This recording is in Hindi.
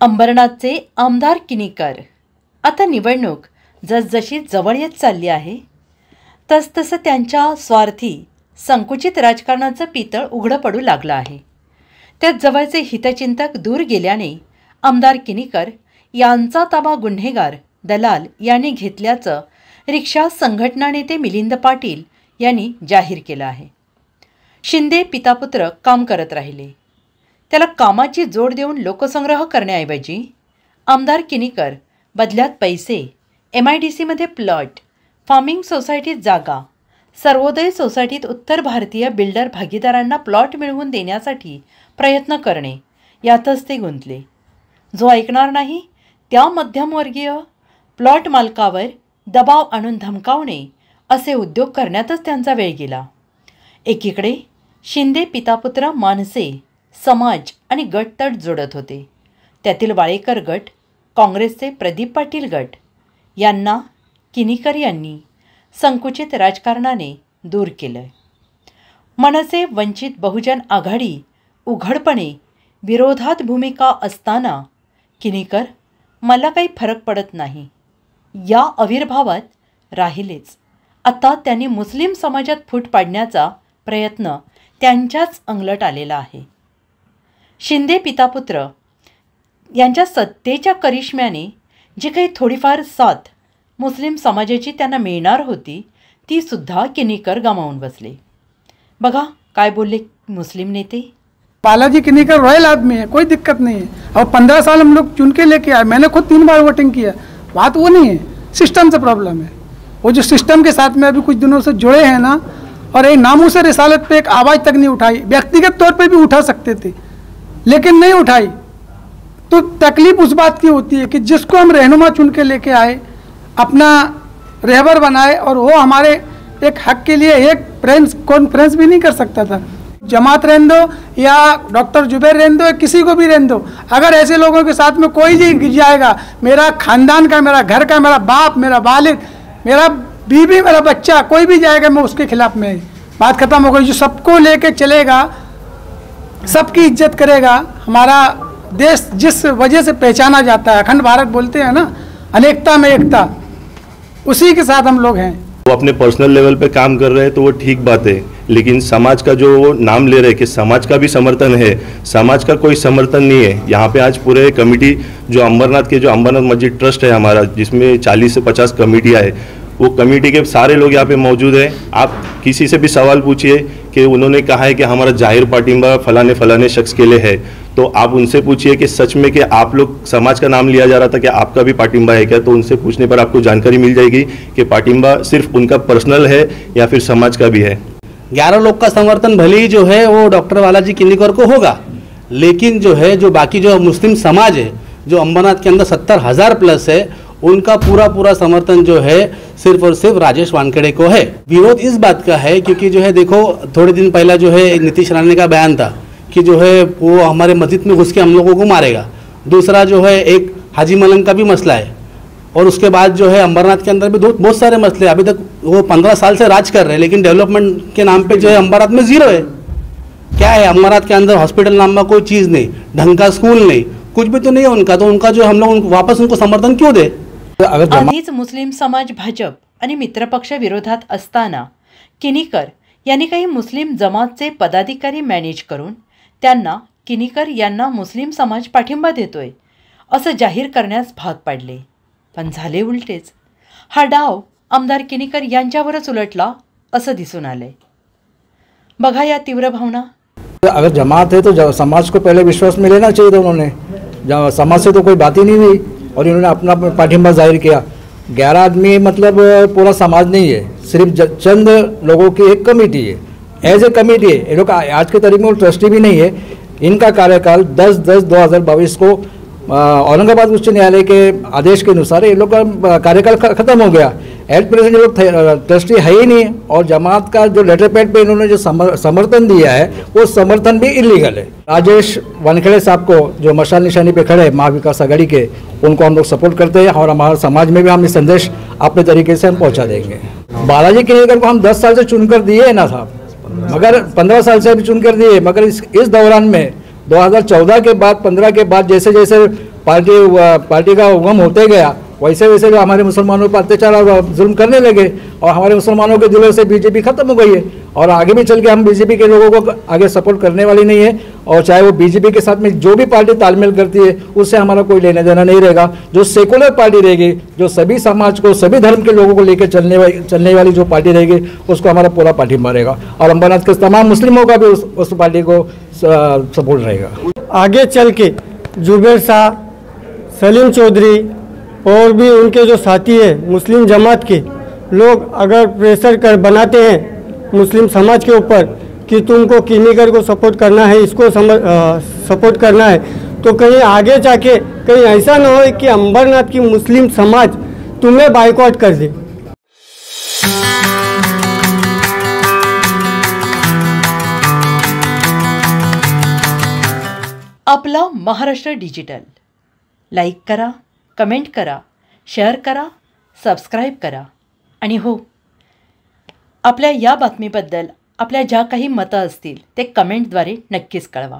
अंबरनाथचे आमदार किनीकर आता निवडणूक जसजशी जवळ येत चालली आहे तसतसं त्यांच्या स्वार्थी संकुचित राजकारणाचं पितळ उघडं पडू लागलं आहे। त्यात जवळचे हितचिंतक दूर गेल्याने आमदार किनीकर यांचा ताबा गुन्हेगार दलाल यांनी घेतल्याचं रिक्षा संघटना नेते मिलिंद पाटील यांनी जाहीर केलं आहे। शिंदे पितापुत्र काम करत राहिले, त्याला कामाची जोड देऊन लोकसंग्रह करण्याऐवजी आमदार किनीकर बदल्यात पैसे, MIDCमध्ये प्लॉट, फार्मिंग सोसायटीत जागा, सर्वोदय सोसायटीत उत्तर भारतीय बिल्डर भागीदारांना प्लॉट मिळवून देण्यासाठी प्रयत्न करणे यातच ते गुंतले। जो ऐकणार नाही त्या मध्यमवर्गीय प्लॉट मालकावर दबाव आणून धमकावणे असे उद्योग करण्यातच त्यांचा वेळ गेला। एकीकडे शिंदे पितापुत्र माणसे समाज आणि गट तट जोडत होते, त्यातील वाळेकर गट, काँग्रेसचे प्रदीप पाटील गट यांना किनीकर यांनी संकुचित राजकारणाने दूर केलं। मनसे वंचित बहुजन आघाडी उघडपणे विरोधात भूमिका असताना किनीकर मला काही फरक पडत नाही या आविर्भावात राहिलेच। आता त्यांनी मुस्लिम समाजात फूट पाडण्याचा प्रयत्न त्यांच्याच अंगलट आलेला आहे। शिंदे पितापुत्र यांच्या सत्तेच्या करिश्म्याने जी काही थोडीफार साथ मुस्लिम समाजाची त्यांना मिळणार होती ती सुद्धा किनीकर गमावून बसले। बघा काय बोलले मुस्लिम नेते। बालाजी किनीकर रॉयल आदमी है, कोई दिक्कत नहीं है, और 15 साल हम लोग चुन के लेके आए, मैंने खुद 3 बार वोटिंग किया। बात वो नहीं है, सिस्टम से प्रॉब्लम है। वो जो सिस्टम के साथ में अभी कुछ दिनों से जुड़े हैं ना, और एक नामूस रिसालत पे एक आवाज़ तक नहीं उठाई। व्यक्तिगत तौर पे भी उठा सकते थे लेकिन नहीं उठाई। तो तकलीफ उस बात की होती है कि जिसको हम रहनुमा चुन के लेके आए, अपना रहबर बनाए, और वो हमारे एक हक के लिए एक प्रेस कॉन्फ्रेंस भी नहीं कर सकता था। जमात रहने दो या डॉक्टर जुबैर रहने दो या किसी को भी रहने दो, अगर ऐसे लोगों के साथ में कोई भी जाएगा, मेरा खानदान का, मेरा घर का, मेरा बाप, मेरा वालिद, मेरा बीवी, मेरा बच्चा, कोई भी जाएगा, मैं उसके खिलाफ में बात खत्म हो गई। जो सबको लेके चलेगा, सबकी इज्जत करेगा, हमारा देश जिस वजह से पहचाना जाता है, अखंड भारत बोलते हैं ना, अनेकता में एकता, उसी के साथ हम लोग हैं। वो अपने पर्सनल लेवल पे काम कर रहे हैं तो वो ठीक बात है, लेकिन समाज का जो वो नाम ले रहे हैं कि समाज का भी समर्थन है, समाज का कोई समर्थन नहीं है। यहाँ पे आज पूरे कमेटी जो अंबरनाथ के जो अंबरनाथ मस्जिद ट्रस्ट है हमारा, जिसमें 40 से 50 कमेटियाँ है, वो कमेटी के सारे लोग यहाँ पे मौजूद हैं। आप किसी से भी सवाल पूछिए कि उन्होंने कहा है कि हमारा जाहिर पाटिंबा फलाने फलाने शख्स के लिए है, तो आप उनसे पूछिए कि सच में कि आप लोग समाज का नाम लिया जा रहा था कि आपका भी पाटिंबा है क्या, तो उनसे पूछने पर आपको जानकारी मिल जाएगी कि पाटिंबा सिर्फ उनका पर्सनल है या फिर समाज का भी है। 11 लोग का समर्थन भले ही जो है वो डॉक्टर बालाजी किनीकर को होगा, लेकिन जो है जो बाकी जो मुस्लिम समाज है जो अंबरनाथ के अंदर 70,000 प्लस है, उनका पूरा समर्थन जो है सिर्फ और सिर्फ राजेश वानखेड़े को है। विरोध इस बात का है क्योंकि जो है देखो थोड़े दिन पहला जो है नीतीश राणे का बयान था कि जो है वो हमारे मस्जिद में घुस के हम लोगों को मारेगा। दूसरा जो है एक हाजी मलंग का भी मसला है, और उसके बाद जो है अंबरनाथ के अंदर भी बहुत सारे मसले। अभी तक वो 15 साल से राज कर रहे हैं, लेकिन डेवलपमेंट के नाम पे जो है अंबरनाथ में जीरो है। क्या है अंबरनाथ के अंदर? हॉस्पिटल नाम का कोई चीज़ नहीं, ढंग का स्कूल नहीं, कुछ भी तो नहीं है उनका। तो उनका जो हम लोग वापस उनको समर्थन क्यों दे? आधीच मुस्लिम समाज भाजप आणि मित्रपक्ष विरोधात असताना किनीकर यांनी काही मुस्लिम जमातचे पदाधिकारी मॅनेज करून त्यांना किनीकर यांना मुस्लिम समाज पाठिंबा देतोय असं जाहीर करण्यास भाग पाडले, पण झाले उलटेच। हा डाव आमदार किनीकर यांच्यावरच उलटला असं दिसून आलंय। बघा या तीव्र भावना। अगर जमात है तो समाज को पहले विश्वास में लेना चाहिए था उन्होंने। समाज से तो कोई बात ही नहीं हुई और इन्होंने अपना पाठिंबा जाहिर किया। 11 आदमी मतलब पूरा समाज नहीं है, सिर्फ चंद लोगों की एक कमेटी है, एज ए कमेटी है। ये लोग आज के तारीख में ट्रस्टी भी नहीं है। इनका कार्यकाल 10/10/2022 को औरंगाबाद उच्च न्यायालय के आदेश के अनुसार ये लोग का कार्यकाल खत्म हो गया। एट प्रेजेंट ये लोग ट्रस्टी है ही नहीं, और जमात का जो लेटर पैड पे इन्होंने जो समर्थन दिया है वो समर्थन भी इलीगल है। राजेश वानखेड़े साहब को जो मशाल निशानी पे खड़े महाविकास आघाड़ी के, उनको हम लोग सपोर्ट करते हैं, और हमारे समाज में भी हम ये संदेश अपने तरीके से हम पहुँचा देंगे। बालाजी किनीकर को हम 10 साल से चुनकर दिए है ना साहब, मगर 15 साल से भी चुनकर दिए, मगर इस दौरान में 2014 के बाद 15 के बाद जैसे जैसे पार्टी का उगम होते गया, वैसे वैसे जो हमारे मुसलमानों पर अत्याचार और जुल्म करने लगे और हमारे मुसलमानों के दिलों से बीजेपी खत्म हो गई है। और आगे भी चल के हम बीजेपी के लोगों को आगे सपोर्ट करने वाली नहीं है। और चाहे वो बीजेपी के साथ में जो भी पार्टी तालमेल करती है उससे हमारा कोई लेना देना नहीं रहेगा। जो सेकुलर पार्टी रहेगी, जो सभी समाज को, सभी धर्म के लोगों को लेकर चलने वाली जो पार्टी रहेगी, उसको हमारा पूरा पाठिंबा रहेगा। और अंबरनाथ के तमाम मुस्लिमों का भी उस पार्टी को सपोर्ट रहेगा। आगे चल के जुबेर शाह, सलीम चौधरी और भी उनके जो साथी हैं मुस्लिम जमात के लोग अगर प्रेशर कर बनाते हैं मुस्लिम समाज के ऊपर कि तुमको किनीगर को सपोर्ट करना है, इसको सपोर्ट करना है, तो कहीं आगे जाके कहीं ऐसा ना हो कि अंबरनाथ की मुस्लिम समाज तुम्हें बाइकआउट कर दे। आपला महाराष्ट्र डिजिटल लाईक करा, कमेंट करा, शेअर करा, सबस्क्राईब करा आणि हो, आपल्या या बातमीबद्दल आपल्या ज्या काही मतं असतील ते कमेंटद्वारे नक्कीच कळवा।